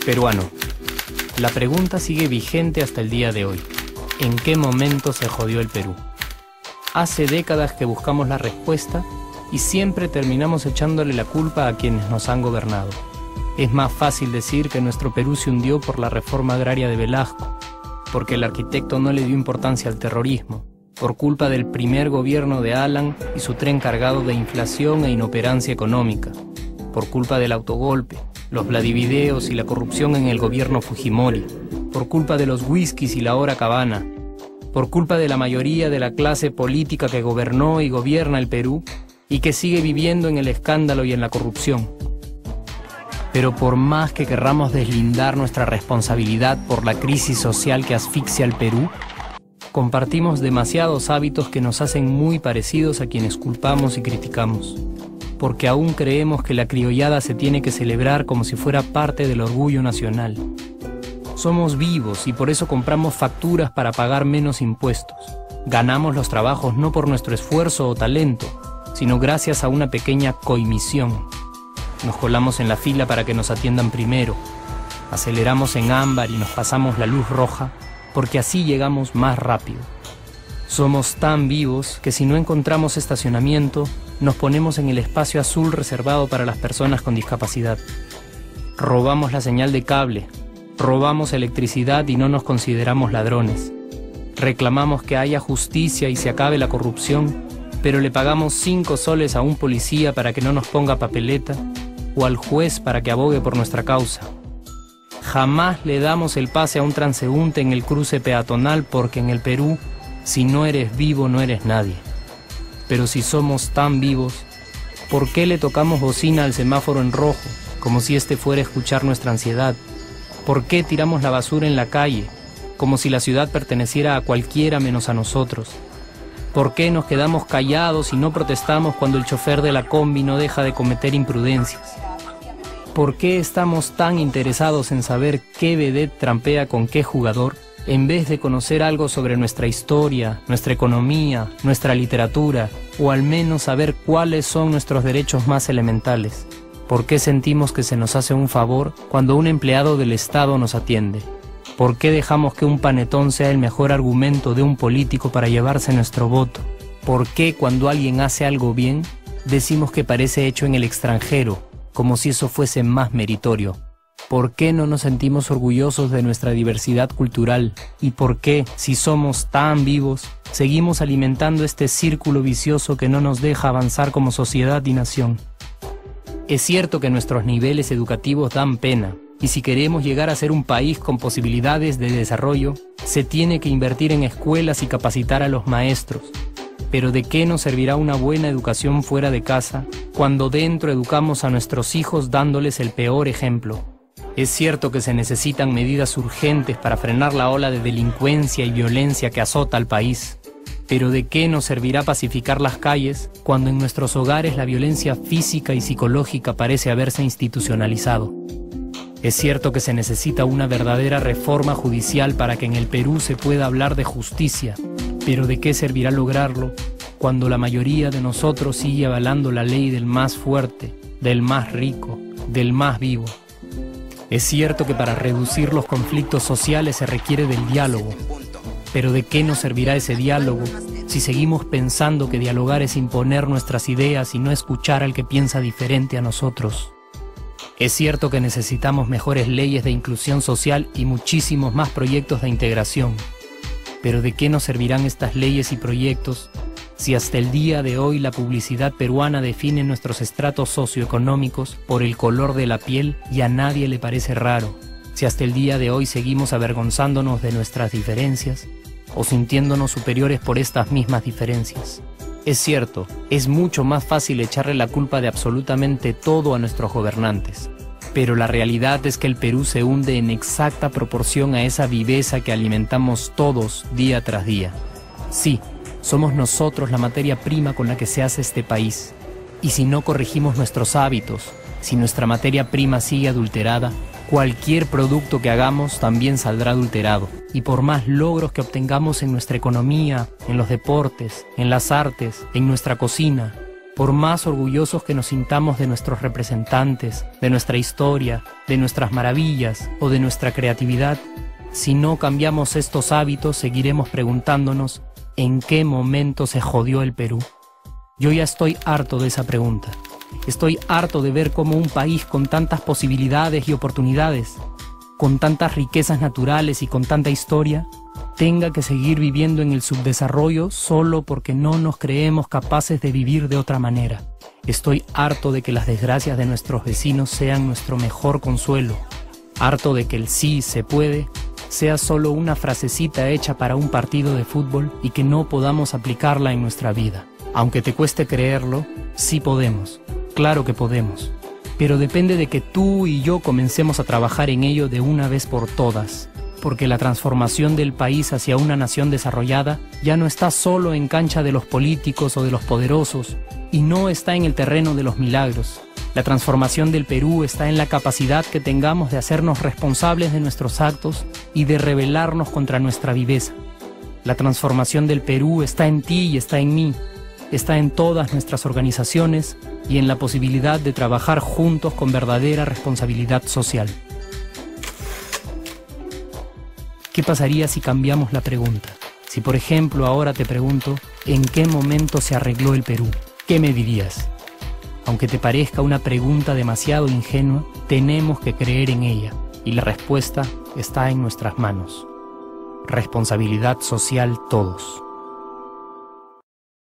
Peruano. La pregunta sigue vigente hasta el día de hoy. ¿En qué momento se jodió el Perú? Hace décadas que buscamos la respuesta y siempre terminamos echándole la culpa a quienes nos han gobernado. Es más fácil decir que nuestro Perú se hundió por la reforma agraria de Velasco, porque el arquitecto no le dio importancia al terrorismo, por culpa del primer gobierno de Alan y su tren cargado de inflación e inoperancia económica, por culpa del autogolpe, los Vladivideos y la corrupción en el gobierno Fujimori, por culpa de los whiskies y la hora cabana, por culpa de la mayoría de la clase política que gobernó y gobierna el Perú y que sigue viviendo en el escándalo y en la corrupción. Pero por más que querramos deslindar nuestra responsabilidad por la crisis social que asfixia al Perú, compartimos demasiados hábitos que nos hacen muy parecidos a quienes culpamos y criticamos, porque aún creemos que la criollada se tiene que celebrar como si fuera parte del orgullo nacional. Somos vivos y por eso compramos facturas para pagar menos impuestos. Ganamos los trabajos no por nuestro esfuerzo o talento, sino gracias a una pequeña coimisión. Nos colamos en la fila para que nos atiendan primero, aceleramos en ámbar y nos pasamos la luz roja, porque así llegamos más rápido. Somos tan vivos que si no encontramos estacionamiento, nos ponemos en el espacio azul reservado para las personas con discapacidad. Robamos la señal de cable, robamos electricidad y no nos consideramos ladrones. Reclamamos que haya justicia y se acabe la corrupción, pero le pagamos 5 soles a un policía para que no nos ponga papeleta, o al juez para que abogue por nuestra causa. Jamás le damos el pase a un transeúnte en el cruce peatonal porque en el Perú, si no eres vivo, no eres nadie. Pero si somos tan vivos, ¿por qué le tocamos bocina al semáforo en rojo, como si este fuera a escuchar nuestra ansiedad? ¿Por qué tiramos la basura en la calle, como si la ciudad perteneciera a cualquiera menos a nosotros? ¿Por qué nos quedamos callados y no protestamos cuando el chofer de la combi no deja de cometer imprudencias? ¿Por qué estamos tan interesados en saber qué vedette trampea con qué jugador, en vez de conocer algo sobre nuestra historia, nuestra economía, nuestra literatura, o al menos saber cuáles son nuestros derechos más elementales? ¿Por qué sentimos que se nos hace un favor cuando un empleado del Estado nos atiende? ¿Por qué dejamos que un panetón sea el mejor argumento de un político para llevarse nuestro voto? ¿Por qué cuando alguien hace algo bien, decimos que parece hecho en el extranjero, como si eso fuese más meritorio? ¿Por qué no nos sentimos orgullosos de nuestra diversidad cultural? ¿Y por qué, si somos tan vivos, seguimos alimentando este círculo vicioso que no nos deja avanzar como sociedad y nación? Es cierto que nuestros niveles educativos dan pena, y si queremos llegar a ser un país con posibilidades de desarrollo, se tiene que invertir en escuelas y capacitar a los maestros. Pero ¿de qué nos servirá una buena educación fuera de casa cuando dentro educamos a nuestros hijos dándoles el peor ejemplo? Es cierto que se necesitan medidas urgentes para frenar la ola de delincuencia y violencia que azota al país. Pero ¿de qué nos servirá pacificar las calles cuando en nuestros hogares la violencia física y psicológica parece haberse institucionalizado? Es cierto que se necesita una verdadera reforma judicial para que en el Perú se pueda hablar de justicia, pero ¿de qué servirá lograrlo cuando la mayoría de nosotros sigue avalando la ley del más fuerte, del más rico, del más vivo? Es cierto que para reducir los conflictos sociales se requiere del diálogo, pero ¿de qué nos servirá ese diálogo si seguimos pensando que dialogar es imponer nuestras ideas y no escuchar al que piensa diferente a nosotros? Es cierto que necesitamos mejores leyes de inclusión social y muchísimos más proyectos de integración. Pero ¿de qué nos servirán estas leyes y proyectos si hasta el día de hoy la publicidad peruana define nuestros estratos socioeconómicos por el color de la piel y a nadie le parece raro? Si hasta el día de hoy seguimos avergonzándonos de nuestras diferencias o sintiéndonos superiores por estas mismas diferencias. Es cierto, es mucho más fácil echarle la culpa de absolutamente todo a nuestros gobernantes, pero la realidad es que el Perú se hunde en exacta proporción a esa viveza que alimentamos todos día tras día. Sí, somos nosotros la materia prima con la que se hace este país, y si no corregimos nuestros hábitos, si nuestra materia prima sigue adulterada, Cualquier producto que hagamos también saldrá adulterado, y por más logros que obtengamos en nuestra economía, en los deportes, en las artes, en nuestra cocina, por más orgullosos que nos sintamos de nuestros representantes, de nuestra historia, de nuestras maravillas o de nuestra creatividad, si no cambiamos estos hábitos, seguiremos preguntándonos ¿en qué momento se jodió el Perú? Yo ya estoy harto de esa pregunta. Estoy harto de ver cómo un país con tantas posibilidades y oportunidades, con tantas riquezas naturales y con tanta historia, tenga que seguir viviendo en el subdesarrollo solo porque no nos creemos capaces de vivir de otra manera. Estoy harto de que las desgracias de nuestros vecinos sean nuestro mejor consuelo. Harto de que el sí se puede sea solo una frasecita hecha para un partido de fútbol y que no podamos aplicarla en nuestra vida. Aunque te cueste creerlo, sí podemos. Claro que podemos. Pero depende de que tú y yo comencemos a trabajar en ello de una vez por todas. Porque la transformación del país hacia una nación desarrollada ya no está solo en cancha de los políticos o de los poderosos, y no está en el terreno de los milagros. La transformación del Perú está en la capacidad que tengamos de hacernos responsables de nuestros actos y de rebelarnos contra nuestra viveza. La transformación del Perú está en ti y está en mí, está en todas nuestras organizaciones y en la posibilidad de trabajar juntos con verdadera responsabilidad social. ¿Qué pasaría si cambiamos la pregunta? Si por ejemplo ahora te pregunto, ¿en qué momento se arregló el Perú? ¿Qué me dirías? Aunque te parezca una pregunta demasiado ingenua, tenemos que creer en ella, y la respuesta está en nuestras manos. Responsabilidad social todos.